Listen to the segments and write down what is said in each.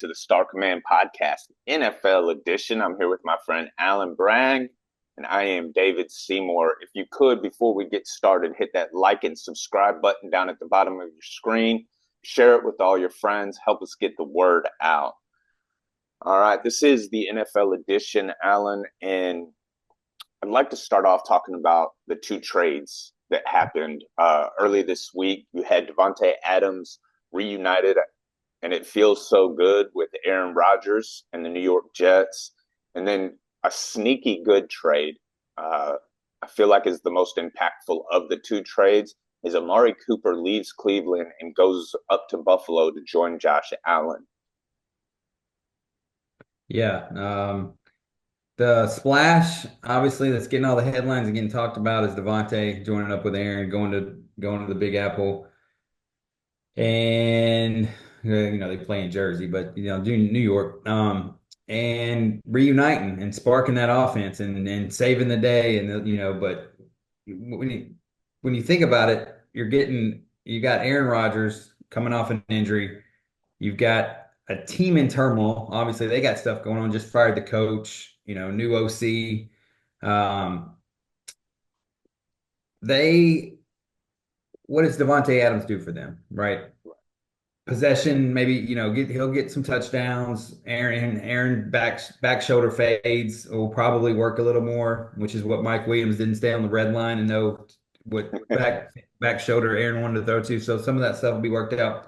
to the StarCommand podcast, NFL edition. I'm here with my friend Alan Bragg, and I am David Seymour. If you could, before we get started, hit that like and subscribe button down at the bottom of your screen. Share it with all your friends. Help us get the word out. All right, this is the NFL edition, Alan, and I'd like to start off talking about the two trades that happened early this week. You had Davante Adams reunited, and it feels so good with Aaron Rodgers and the New York Jets. And then a sneaky good trade, I feel like is the most impactful of the two trades, is Amari Cooper leaves Cleveland and goes up to Buffalo to join Josh Allen. Yeah. The splash, obviously, that's getting all the headlines and getting talked about is Devontae joining up with Aaron, going to the Big Apple, and they play in Jersey, but New York, and reuniting and sparking that offense and saving the day, and but when you think about it, you got Aaron Rodgers coming off an injury, you've got a team in turmoil. Obviously, they got stuff going on. Just fired the coach, new OC. Um, they, what does Devontae Adams do for them, right? Possession, maybe, he'll get some touchdowns. Aaron back shoulder fades will probably work a little more, which is what Mike Williams didn't stay on the red line and know what back shoulder Aaron wanted to throw to. So some of that stuff will be worked out.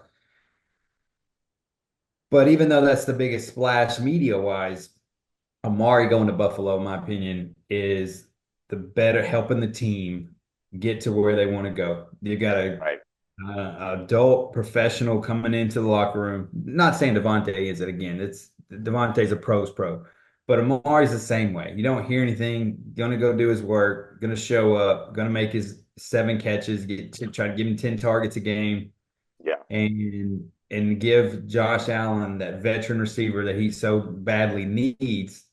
But even though that's the biggest splash media wise, Amari going to Buffalo, in my opinion, is the better helping the team get to where they want to go. You got Right. a adult professional coming into the locker room. Not saying Devontae is it again. It's Devontae's a pro's pro, but Amari's the same way. You don't hear anything. Gonna go do his work. Gonna show up. Gonna make his 7 catches. Try to give him 10 targets a game Yeah. and give Josh Allen that veteran receiver that he so badly needs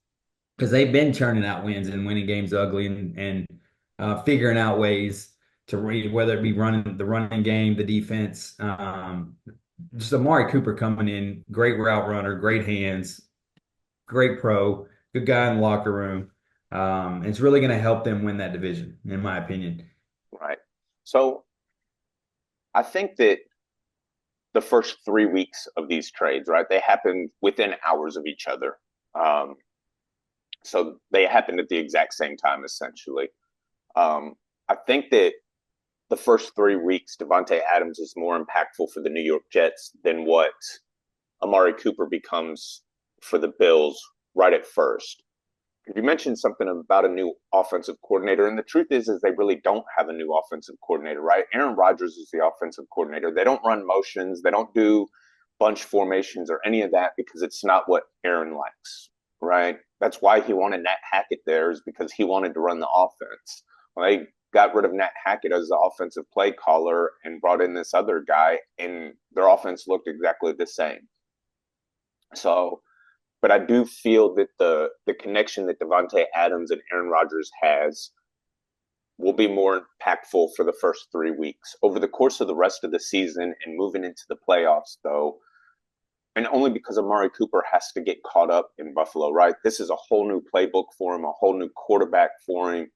because they've been churning out wins and winning games ugly and figuring out ways to read whether it be running the running game, the defense. Just Amari Cooper coming in, great route runner, great hands, great pro, good guy in the locker room. It's really going to help them win that division, in my opinion. Right. So I think that the first 3 weeks of these trades, right, they happened within hours of each other. Um, so they happened at the exact same time, essentially. I think that the first 3 weeks, Davante Adams is more impactful for the New York Jets than what Amari Cooper becomes for the Bills right at first. You mentioned something about a new offensive coordinator, and the truth is they really don't have a new offensive coordinator, right? Aaron Rodgers is the offensive coordinator. They don't run motions, they don't do bunch formations or any of that because it's not what Aaron likes, right? That's why he wanted Nat Hackett there, is because he wanted to run the offense. Well, they got rid of Nat Hackett as the offensive play caller and brought in this other guy, and their offense looked exactly the same. So but I do feel that the connection that Davante Adams and Aaron Rodgers has will be more impactful for the first 3 weeks. Over the course of the rest of the season and moving into the playoffs, though, and only because Amari Cooper has to get caught up in Buffalo, right? This is a whole new playbook for him, a whole new quarterback for him.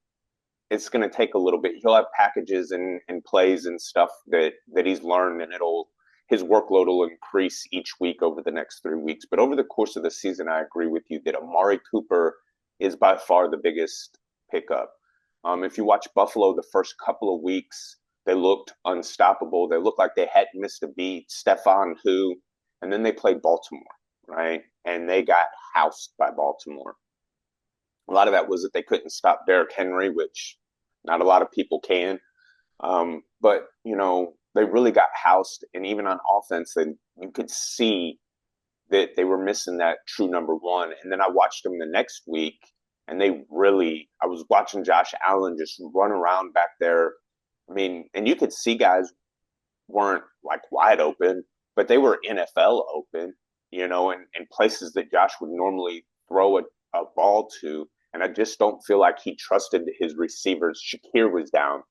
It's going to take a little bit. He'll have packages and plays and stuff that he's learned, and it'll his workload will increase each week over the next 3 weeks. But over the course of the season, I agree with you that Amari Cooper is by far the biggest pickup. If you watch Buffalo the first couple of weeks, they looked unstoppable. They looked like they hadn't missed a beat. Stephon who, and then they played Baltimore, right? And they got housed by Baltimore. A lot of that was that they couldn't stop Derrick Henry, which not a lot of people can. But they really got housed, and even on offense, and you could see that they were missing that true number one. And then I watched them the next week, and I was watching Josh Allen just run around back there. I mean, and you could see guys weren't like wide open, but they were NFL open, and places that Josh would normally throw a ball to. And I just don't feel like he trusted his receivers. Shakir was down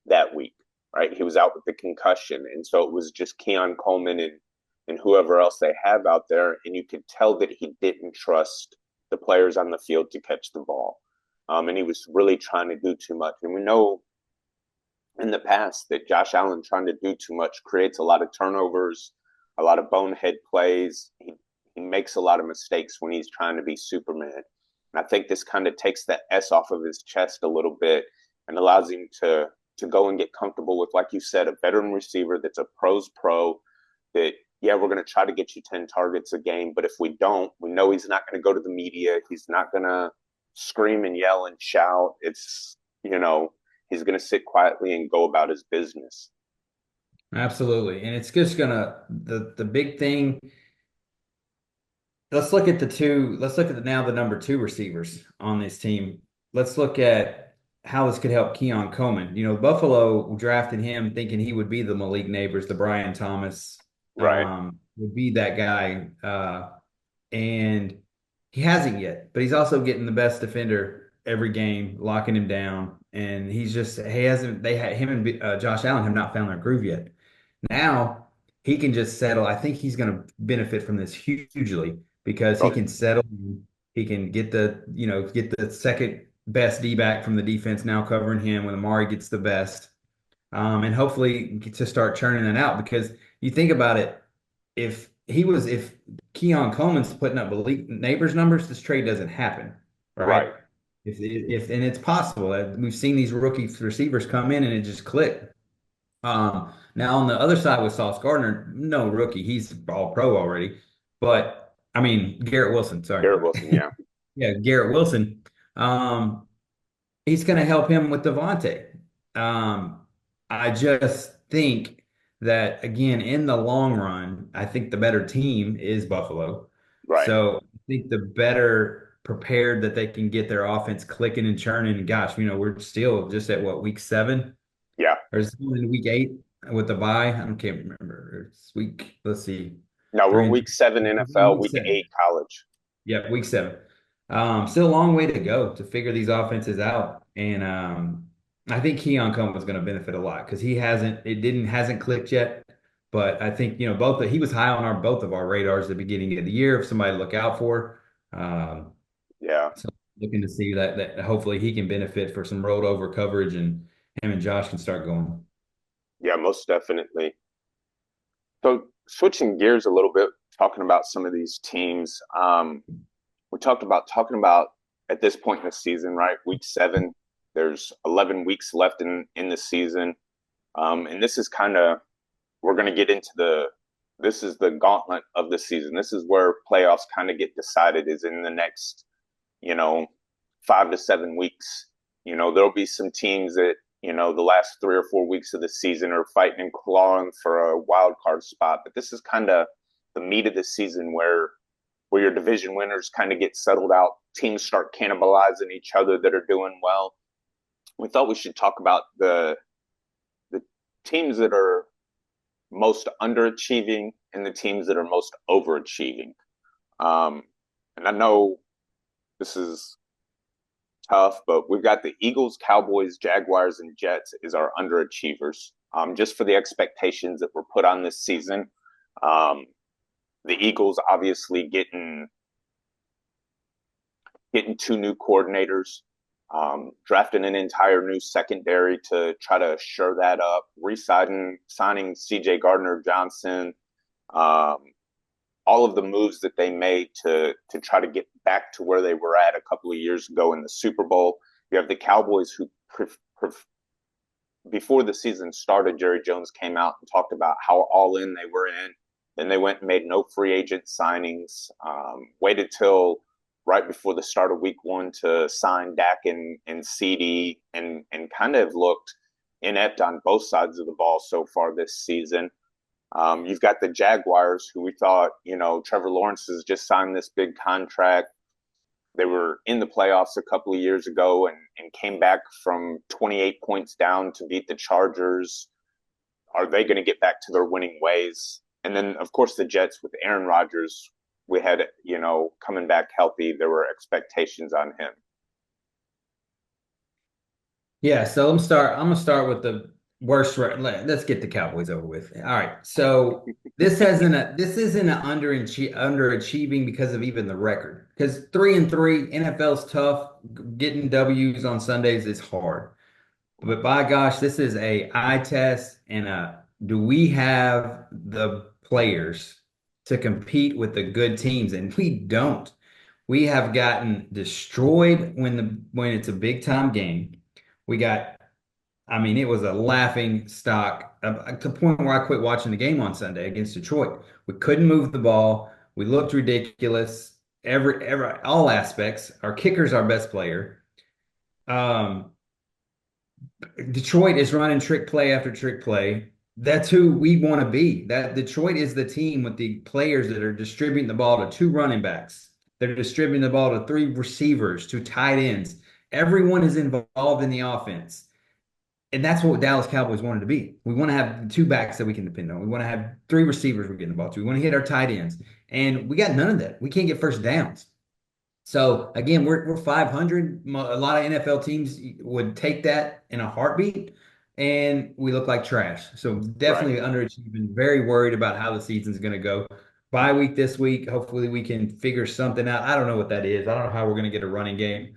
that week, right? He was out with the concussion. And so it was just Keon Coleman and whoever else they have out there, and you could tell that he didn't trust the players on the field to catch the ball. And he was really trying to do too much. And we know in the past that Josh Allen trying to do too much creates a lot of turnovers, a lot of bonehead plays. He makes a lot of mistakes when he's trying to be Superman. And I think this kind of takes the S off of his chest a little bit and allows him to go and get comfortable with, like you said, a veteran receiver that's a pro's pro that, yeah, we're going to try to get you 10 targets a game. But if we don't, we know he's not going to go to the media. He's not going to scream and yell and shout. He's going to sit quietly and go about his business. Absolutely. And it's just gonna the big thing. Let's look at now the number two receivers on this team. Let's look at how this could help Keon Coleman. Buffalo drafted him thinking he would be the Malik Neighbors, the Brian Thomas, Right. would be that guy. And he hasn't yet, but he's also getting the best defender every game, locking him down. And he hasn't, him and Josh Allen have not found their groove yet. Now he can just settle. I think he's going to benefit from this hugely because he Oh, can settle. He can get the second best D back from the defense now covering him when Amari gets the best. And hopefully to start churning that out because you think about it, if Keon Coleman's putting up elite neighbors numbers, this trade doesn't happen, right? right. If and it's possible. We've seen these rookie receivers come in and it just clicked. Now on the other side with Sauce Gardner, no rookie, he's all pro already. But I mean Garrett Wilson, sorry. Garrett Wilson, yeah. Yeah, Garrett Wilson. He's going to help him with Devontae. Um, I just think that again, in the long run, I think the better team is Buffalo. Right. So I think the better prepared that they can get their offense clicking and churning. Gosh, we're still just at what, week 7? Yeah. Or is it in week 8 with the bye? I can't remember. It's let's see, No, we're three and week 7 NFL, week week 7. 8 college. Yeah, week 7. Still a long way to go to figure these offenses out. And I think Keon Coleman's going to benefit a lot because hasn't clicked yet. But I think, he was high on both of our radars at the beginning of the year of somebody to look out for. Um, Yeah. so looking to see that hopefully he can benefit for some rolled over coverage and him and Josh can start going. Yeah, most definitely. So switching gears a little bit, talking about some of these teams. We talking about at this point in the season, right? Week 7. There's 11 weeks left in the season, and this is kind of we're going to get into this is the gauntlet of the season. This is where playoffs kind of get decided. Is in the next, you know, 5 to 7 weeks. There'll be some teams that the last 3 or 4 weeks of the season are fighting and clawing for a wild card spot, but this is kind of the meat of the season where your division winners kind of get settled out. Teams start cannibalizing each other that are doing well. We thought we should talk about the teams that are most underachieving and the teams that are most overachieving. And I know this is tough, but we've got the Eagles, Cowboys, Jaguars, and Jets as our underachievers. Just for the expectations that were put on this season. The Eagles obviously getting 2 new coordinators, drafting an entire new secondary to try to shore that up, signing C.J. Gardner-Johnson, all of the moves that they made to try to get back to where they were at a couple of years ago in the Super Bowl. You have the Cowboys who, before the season started, Jerry Jones came out and talked about how all in they were in. Then they went and made no free agent signings, waited till right before the start of week 1 to sign Dak and CD, and kind of looked inept on both sides of the ball so far this season. You've got the Jaguars, who we thought, Trevor Lawrence has just signed this big contract. They were in the playoffs a couple of years ago and came back from 28 points down to beat the Chargers. Are they going to get back to their winning ways? And then, of course, the Jets with Aaron Rodgers, we had, coming back healthy, there were expectations on him. Yeah, so I'm gonna start with Let's get the Cowboys over with. All right. So this isn't an underachieving because of even the record. Because 3-3, NFL's tough. Getting W's on Sundays is hard. But by gosh, this is a eye test and do we have the players to compete with the good teams? And we don't. We have gotten destroyed when it's a big time game. We got I mean, it was a laughing stock to the point where I quit watching the game on Sunday against Detroit. We couldn't move the ball. We looked ridiculous. All aspects. Our kicker's our best player. Um, Detroit is running trick play after trick play. That's who we want to be. That Detroit is the team with the players that are distributing the ball to two running backs. They're distributing the ball to three receivers, to tight ends. Everyone is involved in the offense. And that's what Dallas Cowboys wanted to be. We want to have two backs that we can depend on. We want to have three receivers we're getting the ball to. We want to hit our tight ends. And we got none of that. We can't get first downs. So again, we're 500. A lot of NFL teams would take that in a heartbeat, and we look like trash. So Right. definitely underachieving. Very worried about how the season's going to go. Bye week this week. Hopefully we can figure something out. I don't know what that is. I don't know how we're going to get a running game.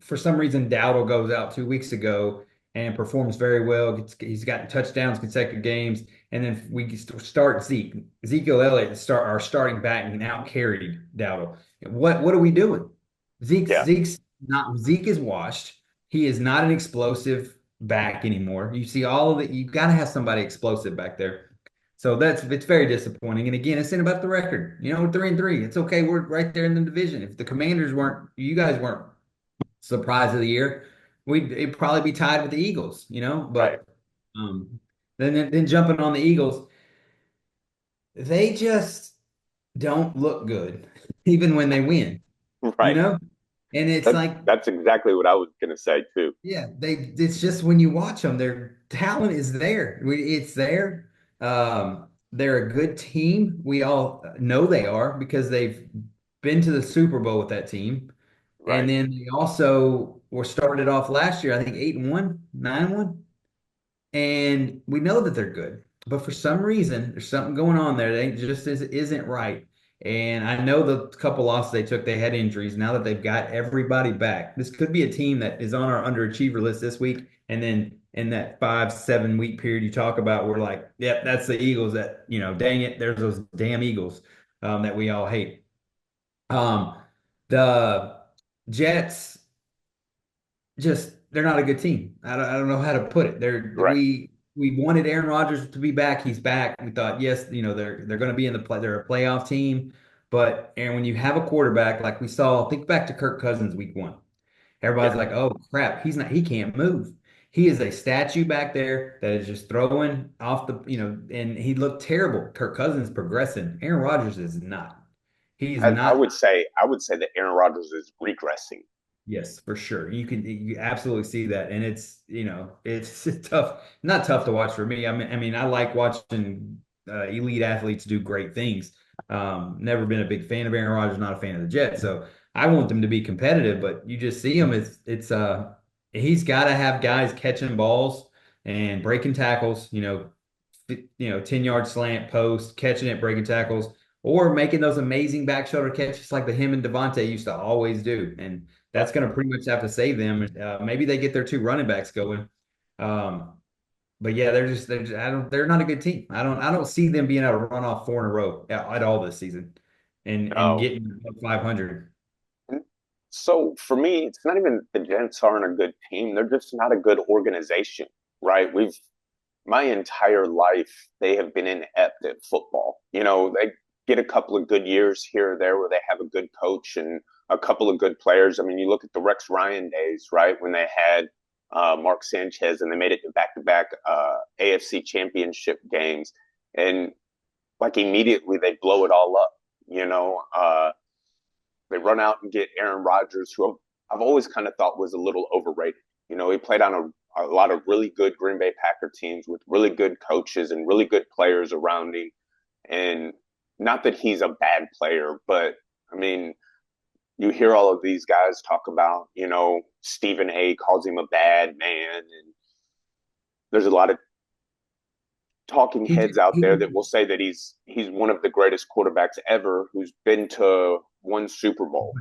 For some reason, Dowdle goes out 2 weeks ago and performs very well. He's gotten touchdowns consecutive games. And then we start Ezekiel Elliott start our starting back and out carried Dowdle. What are we doing? Yeah. Zeke is washed. He is not an explosive back anymore. You see all of it. You got to have somebody explosive back there. So it's very disappointing. And again, it's in about the record. We're 3-3. It's okay. We're right there in the division. If the Commanders weren't, you guys weren't surprise of the year, it'd probably be tied with the Eagles. Right. But um, then jumping on the Eagles, they just don't look good, even when they win. you Right. know? And it's That like, that's exactly what I was gonna say too. yeah, it's just when you watch them, their talent is there. It's there. They're a good team. We all know they are because they've been to the Super Bowl with that team. And Right. then they also were started off last year, I think 8-1, 9-1. And we know that they're good, but for some reason, there's something going on there. They just isn't right. And I know the couple losses they took, they had injuries. Now that they've got everybody back, this could be a team that is on our underachiever list this week. And then in that 5-7 week period you talk about, we're like, yep, that's the Eagles that, dang it, there's those damn Eagles that we all hate. Um, the Jets they're not a good team. I don't know how to put it. Right. We wanted Aaron Rodgers to be back. He's back. We thought, yes, they're going to be in the play. They're a playoff team. But and when you have a quarterback like we saw, think back to Kirk Cousins week 1. Everybody's Yeah. like, oh crap, he can't move. He is a statue back there that is just throwing off and he looked terrible. Kirk Cousins progressing. Aaron Rodgers is not. He's I not. would say that Aaron Rodgers is regressing. Yes, for sure. You absolutely see that, and it's tough, not tough to watch for me. I like watching elite athletes do great things. Never been a big fan of Aaron Rodgers, not a fan of the Jets, so I want them to be competitive. But you just see him. It's he's got to have guys catching balls and breaking tackles. 10-yard slant post, catching it, breaking tackles, or making those amazing back shoulder catches like the him and Devontae used to always do. And that's Yep. going to pretty much have to save them. Maybe they get their two running backs going. Um, but yeah, they're not a good team. I don't see them being able to run off 4 in a row at all this season and No. getting above 500. So for me, it's not even the Jets aren't a good team. They're just not a good organization, right? We've my entire life they have been inept at football. They get a couple of good years here or there where they have a good coach and a couple of good players. I mean, you look at the Rex Ryan days, right, when they had Mark Sanchez and they made it to back-to-back AFC Championship games, and like immediately they blow it all up. They run out and get Aaron Rodgers, who I've always kind of thought was a little overrated. He played on a lot of really good Green Bay Packer teams with really good coaches and really good players around him. And not that he's a bad player, but I mean, you hear all of these guys talk about, Stephen A calls him a bad man. And there's a lot of talking He heads just, out he there just that will say that he's one of the greatest quarterbacks ever who's been to one Super Bowl.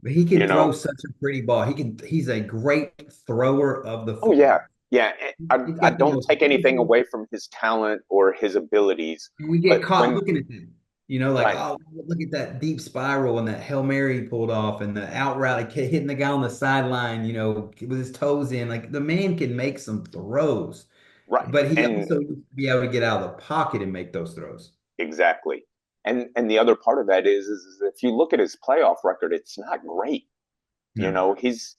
But he You can throw know, such a pretty ball. He's a great thrower of the oh yeah, football. yeah. He's I got the don't most take anything beautiful, away from his talent or his abilities, and we get but caught when looking at them. Like, right, oh, look at that deep spiral and that Hail Mary he pulled off and the out route, like hitting the guy on the sideline, with his toes in. Like the man can make some throws, right, but he and also needs to be able to get out of the pocket and make those throws. exactly, and the other part of that is if you look at his playoff record, it's not great. You No. know, he's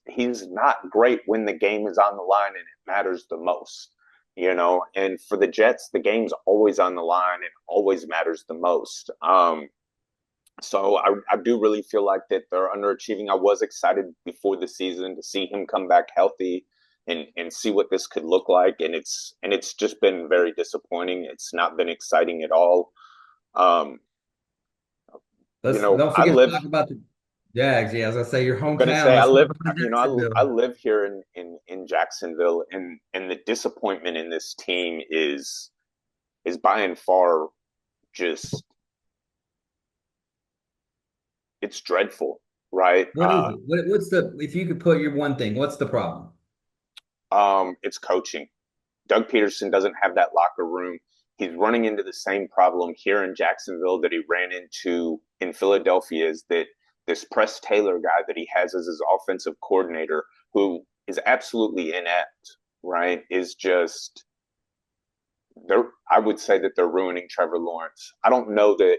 not great when the game is on the line and it matters the most. You know, and for the Jets, the game's always on the line and always matters the most. So I do really feel like that they're underachieving. I was excited before the season to see him come back healthy and see what this could look like. And it's just been very disappointing. It's not been exciting at all. Um, Let's don't I forget to live talk about the Jags. Yeah, as I say, your gonna hometown. say I Let's talk live about I Jacksonville. live here in Jacksonville and the disappointment in this team is by and far just it's dreadful, right? What is it? What's the if you could put your one thing, what's the problem? It's coaching. Doug Peterson doesn't have that locker room. He's running into the same problem here in Jacksonville that he ran into in Philadelphia is that this Press Taylor guy that he has as his offensive coordinator, who is absolutely inept, right, is just they're I would say that they're ruining Trevor Lawrence. I don't know that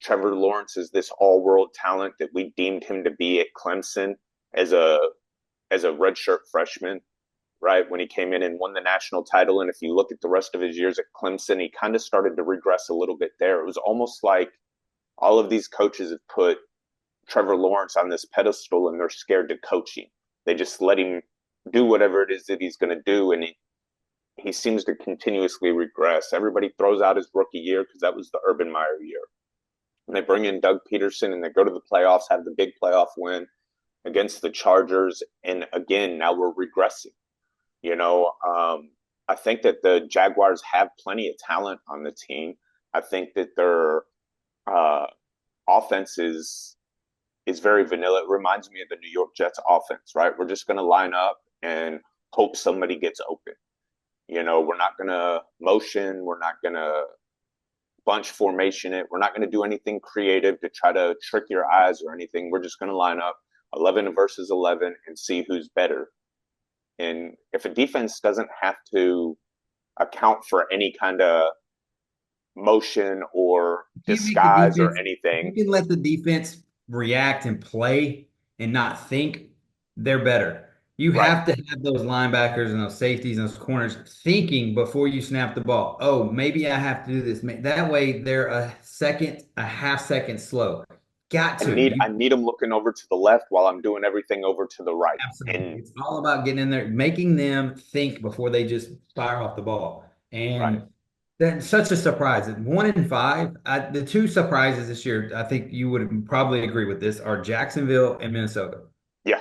Trevor Lawrence is this all-world talent that we deemed him to be at Clemson as a redshirt freshman, right? When he came in and won the national title. And if you look at the rest of his years at Clemson, he kind of started to regress a little bit there. It was almost like all of these coaches have put Trevor Lawrence on this pedestal and they're scared to coach him. They just let him do whatever it is that he's going to do. And he seems to continuously regress. Everybody throws out his rookie year because that was the Urban Meyer year. And they bring in Doug Peterson and they go to the playoffs, have the big playoff win against the Chargers. And again, now we're regressing. You know, I think that the Jaguars have plenty of talent on the team. I think that their uh, offense is very vanilla. It reminds me of the New York Jets offense, right? We're just going to line up and hope somebody gets open. You know, we're not going to motion. We're not going to bunch formation it. We're not going to do anything creative to try to trick your eyes or anything. We're just going to line up 11 versus 11 and see who's better. And if a defense doesn't have to account for any kind of motion or You make the disguise or defense, you anything, can let the defense react and play and not think, they're better. You right? have to have those linebackers and those safeties and those corners thinking before you snap the ball. Oh, maybe I have to do this. That way they're a half second slow. Got I to. need You I need them looking over to the left while I'm doing everything over to the right. absolutely. And It's all about getting in there, making them think before they just fire off the ball. right, And that's such a surprise. At 1-5, the two surprises this year, I think you would probably agree with this, are Jacksonville and Minnesota. yeah,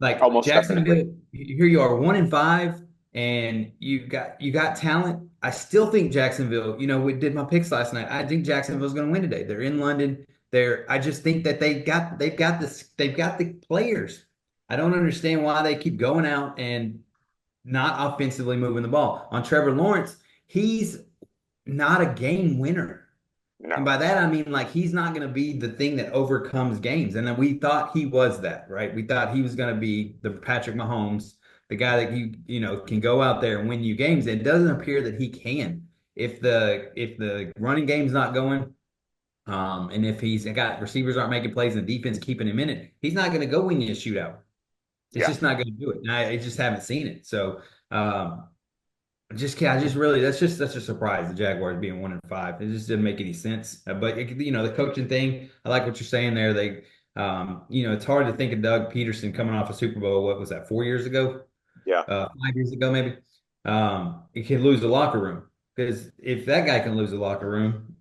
Like almost definitely, Jacksonville, here you are 1-5, and you got talent. I still think Jacksonville. We did my picks last night. I think Jacksonville's going to win today. They're in London. I just think that they've got the players. I don't understand why they keep going out and not offensively moving the ball. On Trevor Lawrence, he's not a game winner. And no, by that, I mean, like, he's not going to be the thing that overcomes games. And then we thought he was that, right? We thought he was going to be the Patrick Mahomes, the guy that can go out there and win you games. It doesn't appear that he can. If the running game's not going, and if he's got receivers aren't making plays and the defense keeping him in it, he's not going to go win you a shootout. It's yeah, just not going to do it. And I just haven't seen it. So, I just really that's just such a surprise. The Jaguars being 1-5, it just didn't make any sense. But the coaching thing, I like what you're saying there. It's hard to think of Doug Peterson coming off a Super Bowl. What was that? 4 years ago, yeah, 5 years ago, maybe. He can lose the locker room because if that guy can lose the locker room,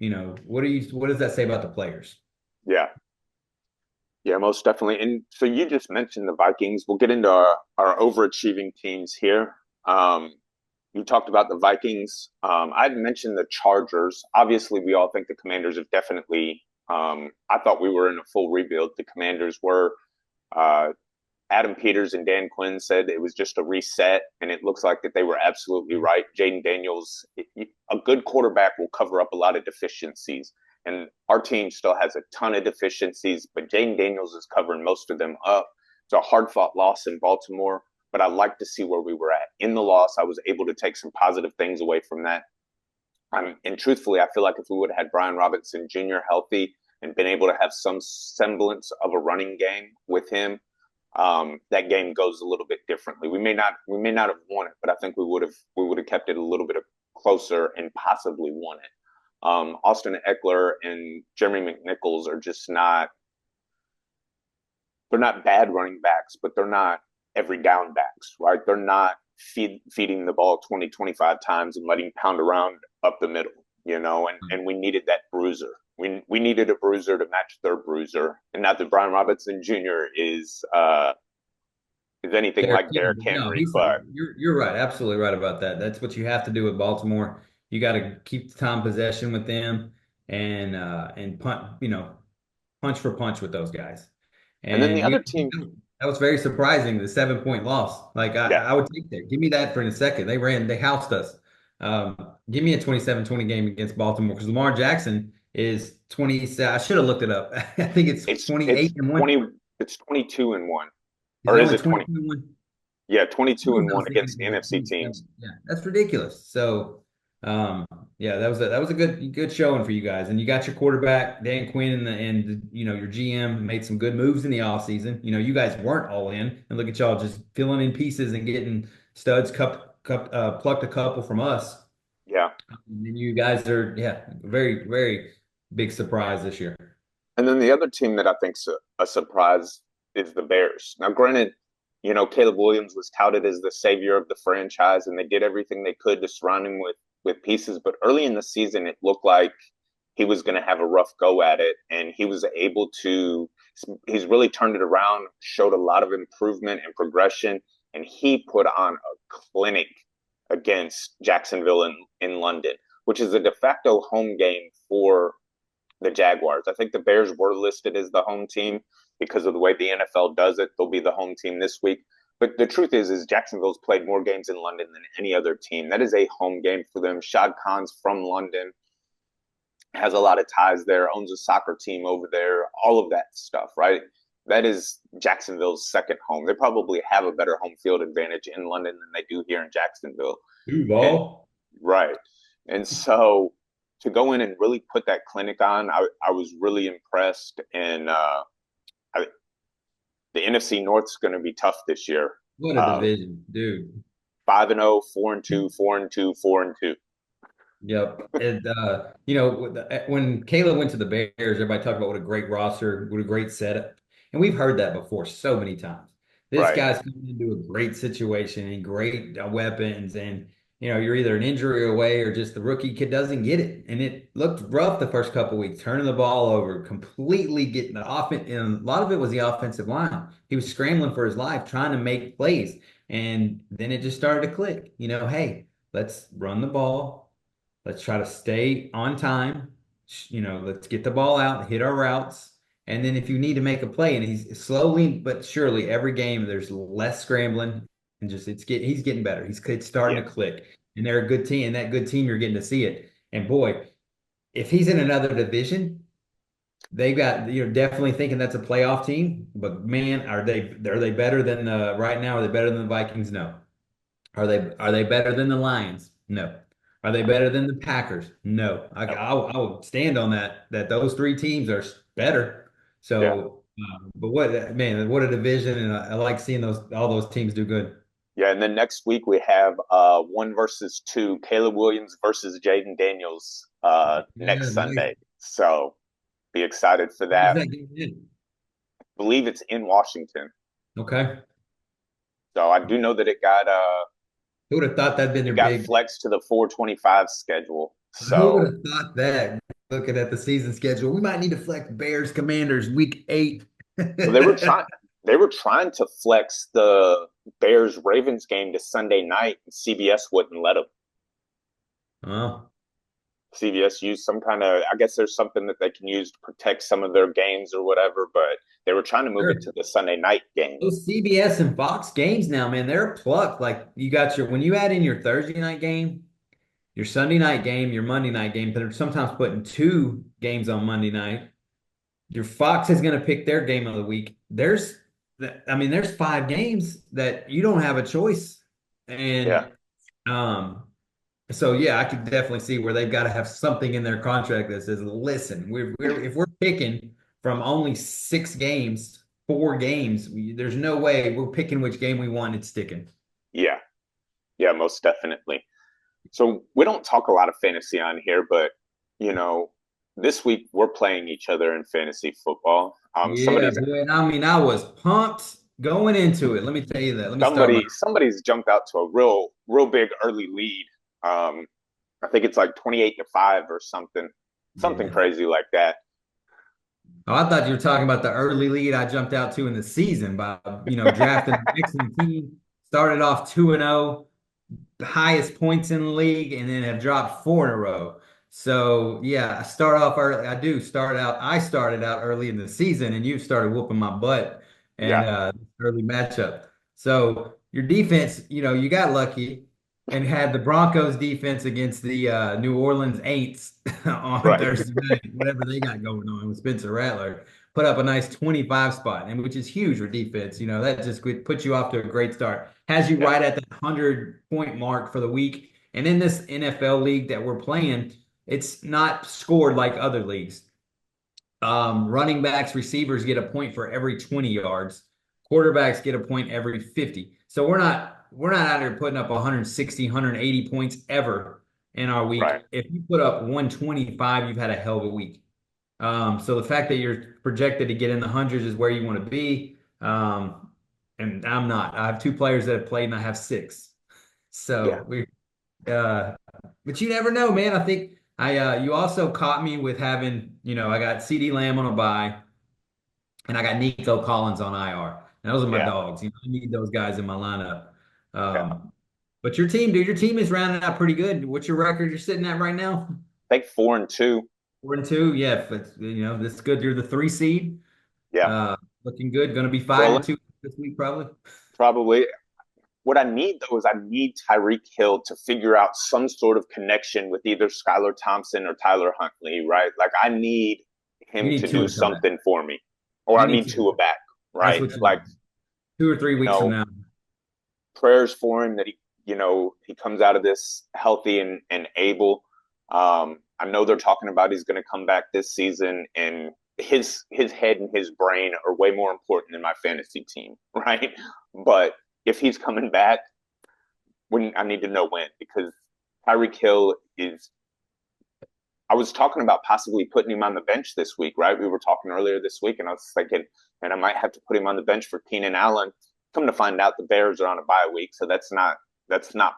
what does that say about the players? yeah, yeah, most definitely. And so you just mentioned the Vikings. We'll get into our overachieving teams here. Um, You talked about the Vikings. I'd mentioned the Chargers. Obviously, we all think the Commanders have definitely. I thought we were in a full rebuild. The Commanders were. Uh, Adam Peters and Dan Quinn said it was just a reset, and it looks like that they were absolutely right. Jaden Daniels, a good quarterback, will cover up a lot of deficiencies, and our team still has a ton of deficiencies, but Jaden Daniels is covering most of them up. It's a hard-fought loss in Baltimore, but I like to see where we were at in the loss. I was able to take some positive things away from that. And truthfully, I feel like if we would have had Brian Robinson Jr. healthy and been able to have some semblance of a running game with him, that game goes a little bit differently. We may not have won it, but I think we would have kept it a little bit closer and possibly won it. Austin Eckler and Jeremy McNichols are just not. They're not bad running backs, but they're not every down backs, right? They're not feeding the ball 20, 25 times and letting pound around up the middle, and we needed that bruiser. We needed a bruiser to match their bruiser. And not that Brian Robinson Jr. is anything Derrick like Henry. Derrick No, Henry, but you're right, absolutely right about that. That's what you have to do with Baltimore. You got to keep the time possession with them and punch for punch with those guys. and then the And other team, that was very surprising, the 7 point loss. Like yeah, I would take that. Give me that for in a second. They housed us. Give me a 27-20 game against Baltimore because Lamar Jackson is 20. I should have looked it up. I think it's it's 28 and 1. 20, it's 22-1, Is or it is only it 20? 22 and 1? Yeah, 22-1 I was thinking against it the was NFC 27. teams. Yeah, that's ridiculous. So, yeah, that was a good showing for you guys. And you got your quarterback, Dan Quinn, and your GM made some good moves in the offseason. You guys weren't all in, and look at y'all just filling in pieces and getting studs plucked a couple from us. Yeah, And then you guys are, yeah, very, very big surprise this year. and then the other team that I think's a surprise is the Bears. Now, granted, Caleb Williams was touted as the savior of the franchise, and they did everything they could to surround him with pieces. But early in the season, it looked like he was going to have a rough go at it, and he was able to. He's really turned it around, showed a lot of improvement and progression, and he put on a clinic against Jacksonville in London, which is a de facto home game for the Jaguars. I think the Bears were listed as the home team because of the way the NFL does it. They'll be the home team this week. But the truth is Jacksonville's played more games in London than any other team. That is a home game for them. Shad Khan's from London, has a lot of ties there, owns a soccer team over there, all of that stuff, right? That is Jacksonville's second home. They probably have a better home field advantage in London than they do here in Jacksonville. And Duval. right. And so to go in and really put that clinic on, I was really impressed. And the NFC North's going to be tough this year. What a division, dude. 5-0, 4-2, 4-2, 4-2. Yep. And when Caleb went to the Bears, everybody talked about what a great roster, what a great setup. And we've heard that before so many times. This Right. guy's coming into a great situation and great weapons. And, you're either an injury away or just the rookie kid doesn't get it. And it looked rough the first couple of weeks, turning the ball over, completely getting the offense. And a lot of it was the offensive line. He was scrambling for his life, trying to make plays. And then it just started to click. Hey, let's run the ball. Let's try to stay on time. Let's get the ball out, hit our routes. And then if you need to make a play, and he's slowly but surely every game there's less scrambling and just he's getting better. It's starting Yeah. to click. And they're a good team. And that good team, you're getting to see it. And boy, if he's in another division, they've got you're definitely thinking that's a playoff team. But man, are they better than right now? Are they better than the Vikings? No. Are they better than the Lions? No. Are they better than the Packers? No. I would stand on that those three teams are better. Yeah. So, but what a division, and I like seeing all those teams do good. Yeah, and then next week we have 1 versus 2, Caleb Williams versus Jaden Daniels Yeah, next nice. Sunday. So be excited for Where's that. that game in? I believe it's in Washington. Okay. So I do know that Who would have thought that'd been it their got big? flexed to the 425 schedule. Who would So have thought that? Looking at the season schedule, we might need to flex Bears Commanders week 8. well, they were trying they were trying to flex the Bears Ravens game to Sunday night, and CBS wouldn't let them. Oh, CBS used some kind of, I guess there's something that they can use to protect some of their games or whatever, but they were trying to move it sure. to the Sunday night game. Those CBS and Fox games now, man, they're plucked. Like you got when you add in your Thursday night game, your Sunday night game, your Monday night game, but they're sometimes putting two games on Monday night. Your Fox is going to pick their game of the week. There's 5 games that you don't have a choice. Yeah, And so yeah, I could definitely see where they've got to have something in their contract that says, listen, if we're picking from only 6 games, 4 games, there's no way we're picking which game we want. It's sticking. yeah, yeah, most definitely. So we don't talk a lot of fantasy on here, but you know, this week we're playing each other in fantasy football. Yeah, boy. And I was pumped going into it. Let me tell you that. Let me start my. Somebody's jumped out to a real big early lead. I think it's like 28-5 or something Yeah. crazy like that. Oh, I thought you were talking about the early lead I jumped out to in the season by, drafting an excellent team. Started off 2-0, the highest points in the league, and then have dropped 4 in a row. So yeah, I start off early. I started out early in the season, and you started whooping my butt and Yeah, early matchup. So your defense, you got lucky and had the Broncos defense against the New Orleans Aints on right. Thursday night, whatever they got going on with Spencer Rattler. Put up a nice 25 spot, and which is huge for defense. That just puts you off to a great start. Has you Yeah, right at the 100-point mark for the week. And in this NFL league that we're playing, it's not scored like other leagues. Running backs, receivers get a point for every 20 yards. Quarterbacks get a point every 50. So we're not out here putting up 160, 180 points ever in our right. week. If you put up 125, you've had a hell of a week. So the fact that you're projected to get in the hundreds is where you want to be. And I'm not. I have 2 players that have played, and I have 6. Yeah, So uh, but you never know, man. I think you also caught me with having, I got CD Lamb on a bye, and I got Nico Collins on IR. And those are my yeah, dogs. I need those guys in my lineup. yeah. But your team, dude, your team is rounding out pretty good. What's your record you're sitting at right now? I think 4-2. 4-2. Yeah, if it's, that's good. You're the 3 seed. Yeah, Uh, Looking good. Going to be five and rolling two this week, probably. probably. What I need though is I need Tyreek Hill to figure out some sort of connection with either Skylar Thompson or Tyler Huntley, right? Like I need You him need to do two to come back. something for me, or I You need need two. Tua back, That's right? what you Like need. 2 or 3 weeks from know, now. prayers for him that he comes out of this healthy and able. I know they're talking about he's going to come back this season, and his head and his brain are way more important than my fantasy team, right? But if he's coming back, when I need to know when, because Tyreek Hill is. I was talking about possibly putting him on the bench this week, right? We were talking earlier this week, and I was thinking, and I might have to put him on the bench for Keenan Allen. Come to find out, the Bears are on a bye week, so that's not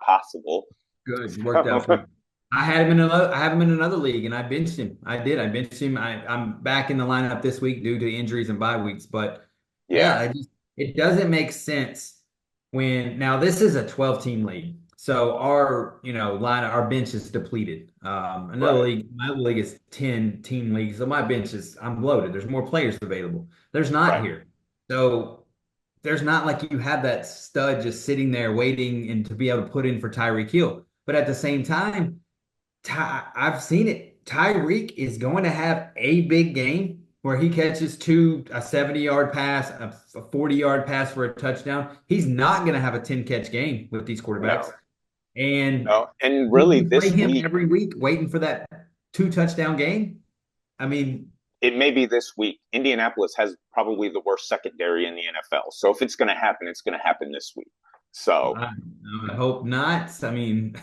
possible. Good, worked out for So, you. I have him in another league, and I benched him. I did. I benched him. I'm back in the lineup this week due to injuries and bye weeks. But yeah, yeah, it doesn't make sense when now this is a 12-team league. So our bench is depleted. Another right, league, my league is 10-team league, so my bench is I'm loaded. There's more players available. There's not right, here. So there's not like you have that stud just sitting there waiting and to be able to put in for Tyreek Hill. But at the same time, I've seen it. Tyreek is going to have a big game where he catches a 70-yard pass, a 40-yard pass for a touchdown. He's not going to have a 10-catch game with these quarterbacks. no, And no, and really you play this him week every week waiting for that 2-touchdown game. I mean, it may be this week. Indianapolis has probably the worst secondary in the NFL, so if it's going to happen, it's going to happen this week. So, I, I hope not. I mean,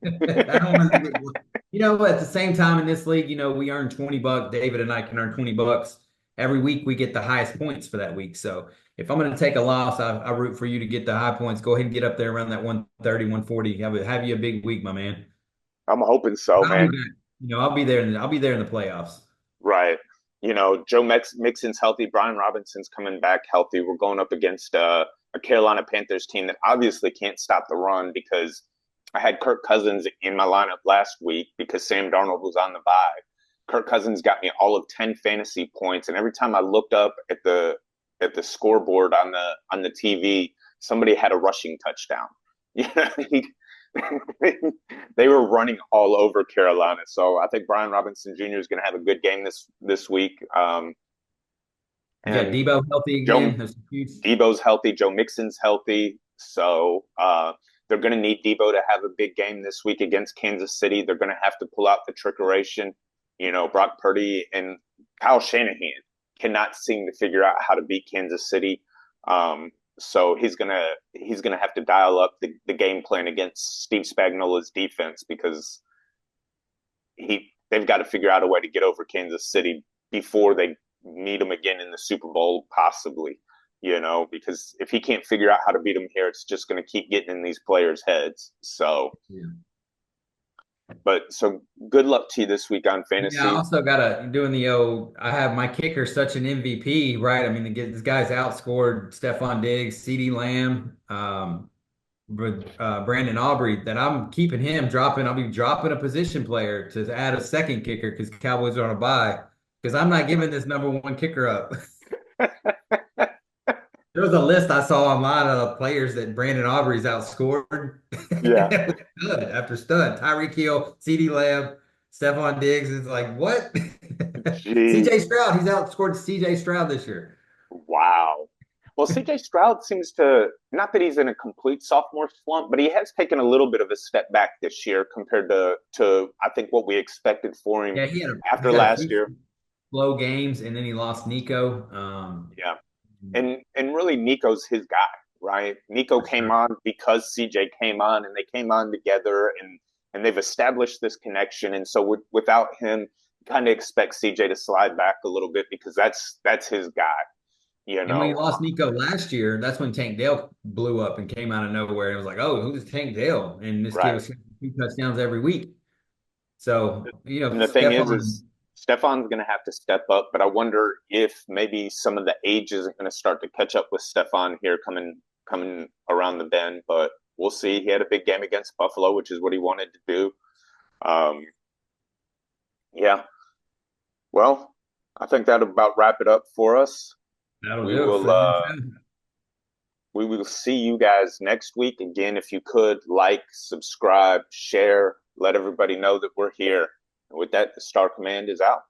I don't want to. At the same time in this league, we earn $20. David and I can earn $20 every week. We get the highest points for that week. So if I'm going to take a loss, I root for you to get the high points. Go ahead and get up there around that 130, 140. Have you a big week, my man. I'm hoping so, I'll be man. back. I'll be there. I'll be there in the playoffs. Right. Mixon's healthy. Brian Robinson's coming back healthy. We're going up against a Carolina Panthers team that obviously can't stop the run because I had Kirk Cousins in my lineup last week because Sam Darnold was on the bye. Kirk Cousins got me all of 10 fantasy points, and every time I looked up at the scoreboard on the TV, somebody had a rushing touchdown. Yeah, they were running all over Carolina. So I think Brian Robinson Jr. is going to have a good game this week. You got And Debo healthy Joe again. That's huge. Debo's healthy. Joe Mixon's healthy. So they're going to need Debo to have a big game this week against Kansas City. They're going to have to pull out the trickeration. Brock Purdy and Kyle Shanahan cannot seem to figure out how to beat Kansas City. So he's gonna have to dial up the game plan against Steve Spagnuolo's defense because they've got to figure out a way to get over Kansas City before they meet them again in the Super Bowl, possibly. Because if he can't figure out how to beat them here, it's just going to keep getting in these players' heads. So, Yeah. but so good luck to you this week on Yeah, I fantasy. also got doing the old. I have my kicker such an MVP, right? I mean, this guy's outscored Stephon Diggs, CeeDee Lamb, Brandon Aubrey. That I'm keeping him dropping. I'll be dropping a position player to add a second kicker because Cowboys are on a bye. Because I'm not giving this number one kicker up. There was a list I saw online of players that Brandon Aubrey's outscored. Yeah. It was stud after stud. Tyreek Hill, CeeDee Lamb, Stephon Diggs. It's like, what? CJ Jeez. Stroud, he's outscored CJ Stroud this year. Wow. Well, CJ Stroud seems to, not that he's in a complete sophomore slump, but he has taken a little bit of a step back this year compared to I think what we expected for him Yeah, after he's had a last few year. slow games and then he lost Nico. Yeah. And really Nico's his guy, right? Nico For came sure. on because CJ came on and they came on together and they've established this connection. And so without him, kind of expect CJ to slide back a little bit because that's his guy, you And when he know. lost Nico last year, that's when Tank Dell blew up and came out of nowhere. It was like, oh, who's Tank Dell? And this kid Right. was 2 touchdowns every week. So, And the thing Stephon, is Stefan's going to have to step up, but I wonder if maybe some of the age isn't going to start to catch up with Stefan here coming around the bend. But we'll see. He had a big game against Buffalo, which is what he wanted to do. Um, yeah. Well, I think that'll about wrap it up for us. that'll We do it for will the uh, NFL. we will see you guys next week. Again, if you could like, subscribe, share, let everybody know that we're here. And with that, the Star Command is out.